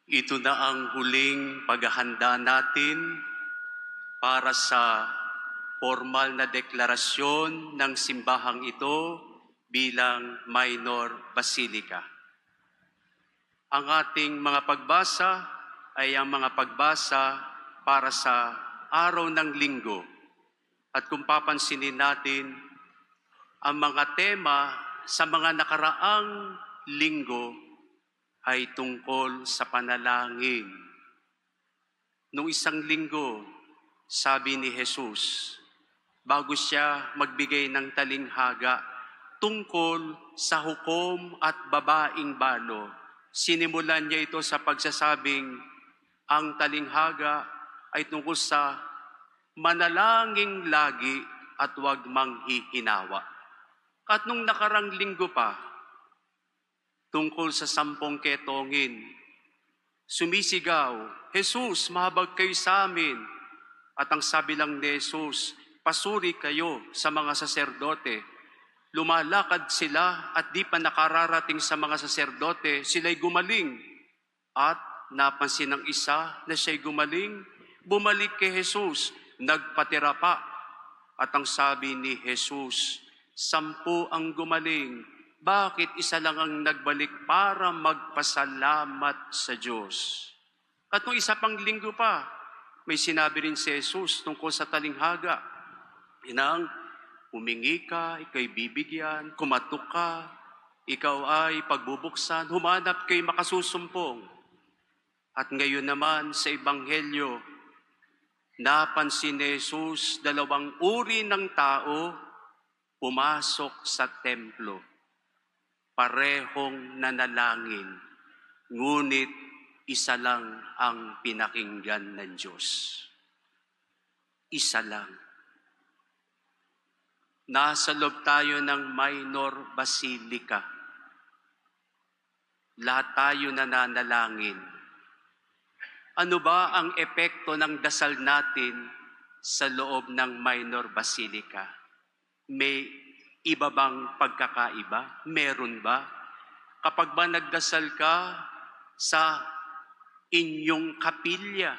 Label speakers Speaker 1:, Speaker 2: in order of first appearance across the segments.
Speaker 1: Ito na ang huling paghahanda natin para sa formal na deklarasyon ng simbahang ito bilang minor basilica. Ang ating mga pagbasa ay ang mga pagbasa para sa araw ng linggo. At kung papansinin natin, ang mga tema sa mga nakaraang linggo ay tungkol sa panalangin. Noong isang linggo, sabi ni Jesus, bago siya magbigay ng talinghaga tungkol sa hukom at babaeng balo, sinimulan niya ito sa pagsasabing, ang talinghaga ay tungkol sa manalangin lagi at huwag manghihinawa. At nung nakarang linggo pa, tungkol sa 10 ketongin, sumisigaw, Jesus, mahabag kayo sa amin. At ang sabi lang ni Jesus, pasuri kayo sa mga saserdote. Lumalakad sila at di pa nakararating sa mga saserdote, sila'y gumaling. At napansin ng isa na siya'y gumaling, bumalik kay Jesus, nagpatira pa. At ang sabi ni Jesus, 10 ang gumaling, bakit isa lang ang nagbalik para magpasalamat sa Diyos? At nung isa pang linggo pa, may sinabi rin si Jesus tungkol sa talinghaga. Inang, humingi ka, ikaw'y bibigyan, kumatok ka, ikaw ay pagbubuksan, humanap kay makasusumpong. At ngayon naman sa Ebanghelyo, napansin ni Jesus 2 uri ng tao pumasok sa templo. Parehong nanalangin, ngunit isa lang ang pinakinggan ng Diyos. Isa lang. Nasa loob tayo ng minor basilica. Lahat tayo nananalangin. Ano ba ang epekto ng dasal natin sa loob ng minor basilica? May iba bang pagkakaiba? Meron ba? Kapag ba nagdasal ka sa inyong kapilya,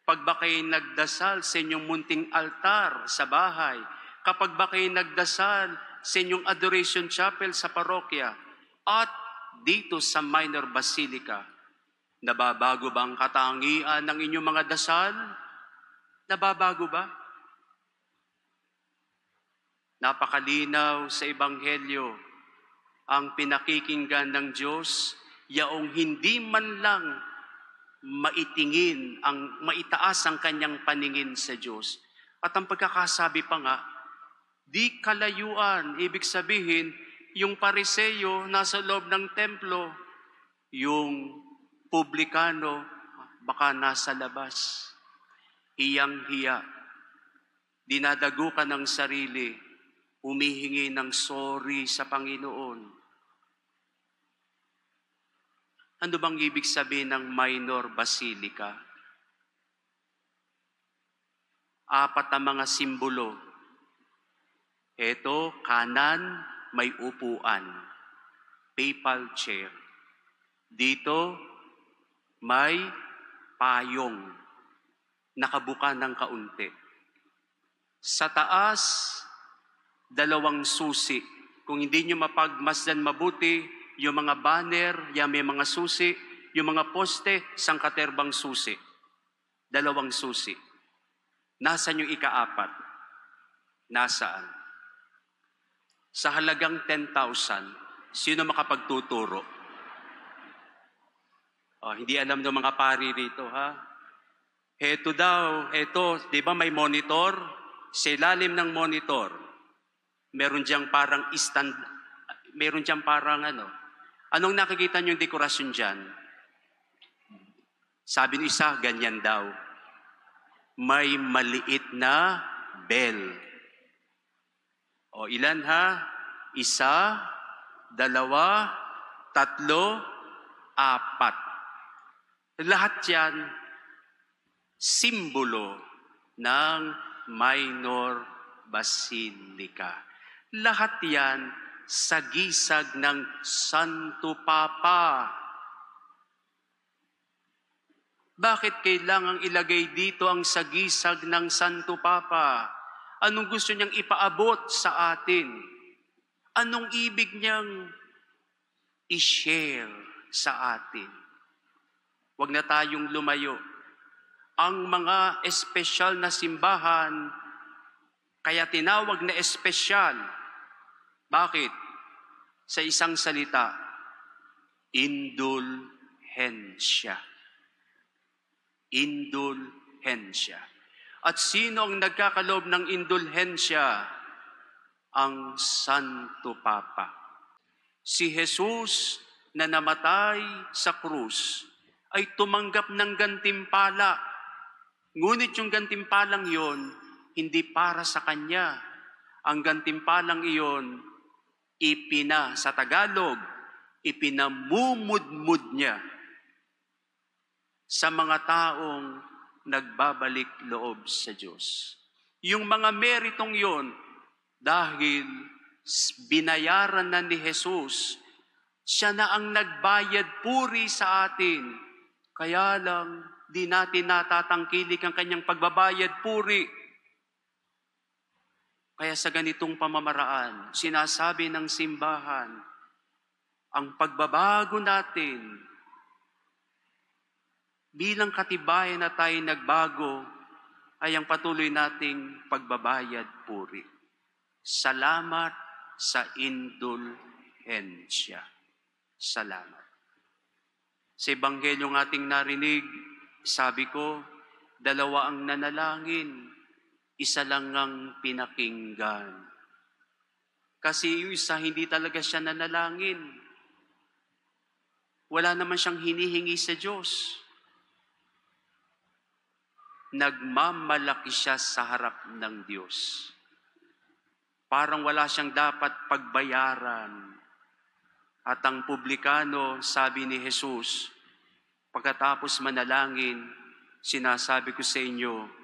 Speaker 1: pag ba kayo nagdasal sa inyong munting altar sa bahay, kapag ba kayo nagdasal sa inyong adoration chapel sa parokya, at dito sa minor basilica, nababago ba ang katangian ng inyong mga dasal? Nababago ba? Napakalinaw sa Ebanghelyo, ang pinakikinggan ng Diyos, yaong hindi man lang maitaas ang kanyang paningin sa Diyos. At ang pagkakasabi pa nga, di kalayuan, ibig sabihin, yung Pariseo nasa loob ng templo, yung publikano baka nasa labas. Hiyang-hiya, dinadagukan ng sarili, humihingi ng sorry sa Panginoon. Ano bang ibig sabihin ng minor basilica? 4 ang mga simbolo. Ito, kanan, may upuan, papal chair. Dito, may payong, nakabuka ng kaunti. Sa taas, 2 susi. Kung hindi nyo mapagmasdan mabuti, yung mga banner, yan may mga susi, yung mga poste, sangkaterbang susi. 2 susi. Nasaan yung ika-4? Nasaan? Sa halagang 10,000, sino makapagtuturo? Hindi alam ng mga pari rito, ha? Heto daw, di ba may monitor? Sa ilalim ng monitor, meron diyang parang anong nakikita niyong dekorasyon dyan? Sabi ng isa, ganyan daw. May maliit na bell. O ilan ha? 1, 2, 3, 4. Lahat yan, simbolo ng minor basilica. Lahat yan sagisag ng Santo Papa. Bakit kailangang ilagay dito ang sagisag ng Santo Papa? Anong gusto niyang ipaabot sa atin? Anong ibig niyang i-share sa atin? Huwag na tayong lumayo. Ang mga espesyal na simbahan, kaya tinawag na espesyal. Bakit? Sa isang salita, indulhensya. Indulhensya. At sino ang nagkakaloob ng indulhensya? Ang Santo Papa. Si Jesus na namatay sa krus ay tumanggap ng gantimpala. Ngunit yung gantimpalang iyon, hindi para sa Kanya. Ang gantimpalang iyon, sa Tagalog, ipinamumudmud niya sa mga taong nagbabalik loob sa Diyos. Yung mga meritong yon, dahil binayaran na ni Jesus, siya na ang nagbayad puri sa atin. Kaya lang, di natin natatangkilik ang kanyang pagbabayad puri. Kaya sa ganitong pamamaraan, sinasabi ng simbahan, ang pagbabago natin, bilang katibayan na tayo nagbago, ay ang patuloy nating pagbabayad puri. Salamat sa indulhensya. Salamat. Sa Ebanghelyong ating narinig, sabi ko, 2 ang nanalangin, 1 lang ang pinakinggan. Kasi yung isa, hindi talaga siya nanalangin. Wala naman siyang hinihingi sa Diyos. Nagmamalaki siya sa harap ng Diyos. Parang wala siyang dapat pagbayaran. At ang publikano, sabi ni Jesus, pagkatapos manalangin, sinasabi ko sa inyo,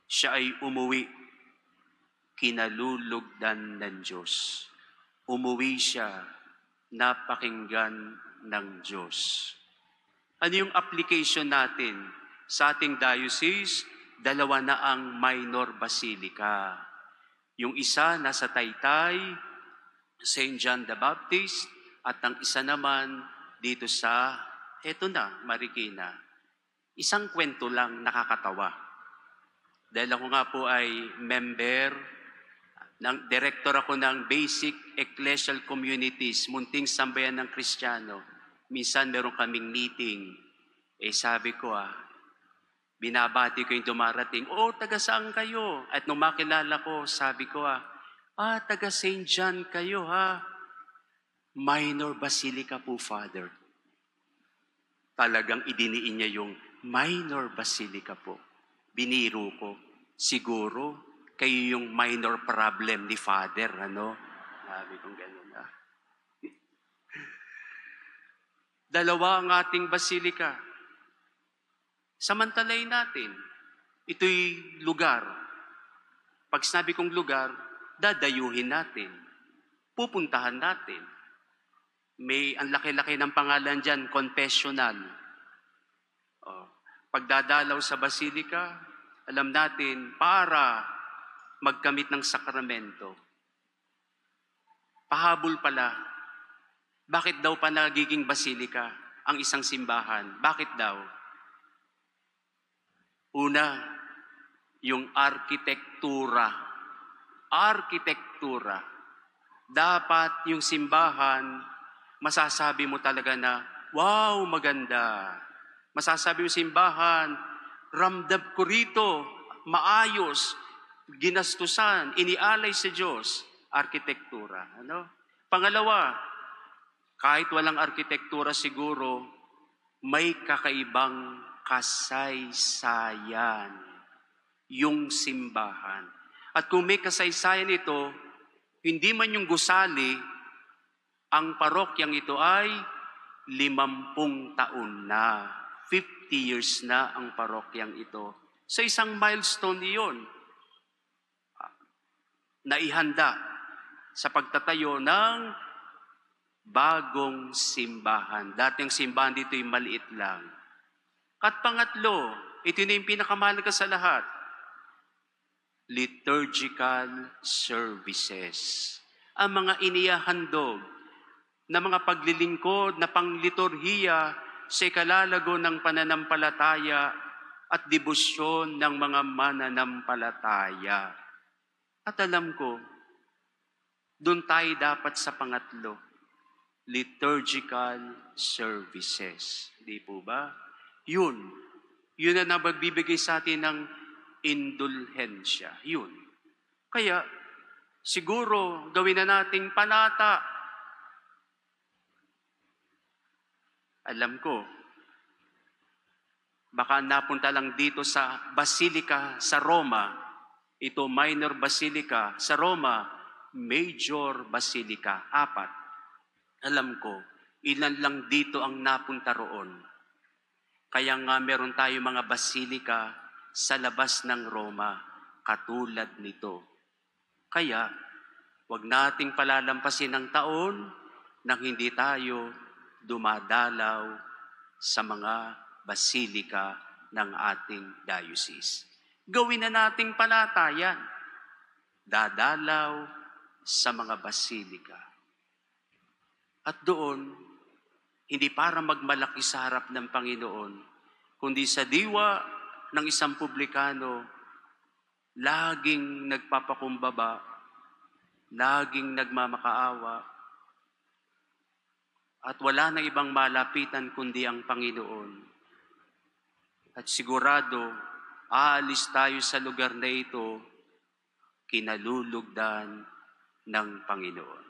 Speaker 1: siya ay umuwi, kinalulugdan ng Diyos. Umuwi siya, napakinggan ng Diyos. Ano yung application natin? Sa ating diocese, 2 na ang minor basilica. Yung isa nasa Taytay, St. John the Baptist, at ang isa naman dito sa, Marikina. Isang kwento lang nakakatawa. Dahil ako nga po ay director ako ng Basic Ecclesial Communities, munting sambayan ng Kristiyano. Minsan meron kaming meeting. Sabi ko binabati ko yung dumarating, taga saan kayo? At nung makilala ko, sabi ko taga St. John kayo Minor Basilica po, Father. Talagang idiniin niya yung minor basilica po. Biniro ko, siguro kayo yung minor problem ni Father, Sabi kong gano'n 2 ang ating basilica. Samantalayin natin. Ito'y lugar. Pag sinabi kong lugar, dadayuhin natin. Pupuntahan natin. May ang laki-laki ng pangalan dyan, confessional. Pagdadalaw sa basilika, alam natin, para magkamit ng sakramento. Pahabol pala. Bakit daw pa nagiging basilika ang isang simbahan? Bakit daw? Una, yung arkitektura. Arkitektura. Dapat yung simbahan, masasabi mo talaga na, wow, maganda. Masasabi mo simbahan, ramdam ko rito, maayos, ginastusan, inialay sa Diyos. Arkitektura. Pangalawa, kahit walang arkitektura siguro, may kakaibang kasaysayan yung simbahan. At kung may kasaysayan ito, hindi man yung gusali, ang parokyang ito ay 50 taon na. 50 years na ang parokyang ito. So isang milestone iyon na ihanda sa pagtatayo ng bagong simbahan. Dating simbahan dito ay maliit lang. At pangatlo, ito na yung pinakamahalaga sa lahat, liturgical services. Ang mga inihahandog na mga paglilingkod na pangliturhiya sa ikalalago ng pananampalataya at debosyon ng mga mananampalataya. At alam ko, doon tayo dapat sa pangatlo, liturgical services. Di po ba? Yun na nagbibigay sa atin ng indulhensya. Yun. Kaya, siguro, gawin na nating panata. Alam ko, baka napunta lang dito sa Basilica sa Roma. Ito minor basilica. Sa Roma, major basilica. 4. Alam ko, ilan lang dito ang napunta roon. Kaya nga meron tayo mga basilika sa labas ng Roma, katulad nito. Kaya, wag nating palalampasin ang taon nang hindi tayo dumadalaw sa mga basilika ng ating diocese. Gawin na nating panatayan, dadalaw sa mga basilika. At doon, hindi para magmalaki sa harap ng Panginoon, kundi sa diwa ng isang publikano, laging nagpapakumbaba, laging nagmamakaawa, at wala na ibang malapitan kundi ang Panginoon. At sigurado, aalis tayo sa lugar na ito, kinalulugdan ng Panginoon.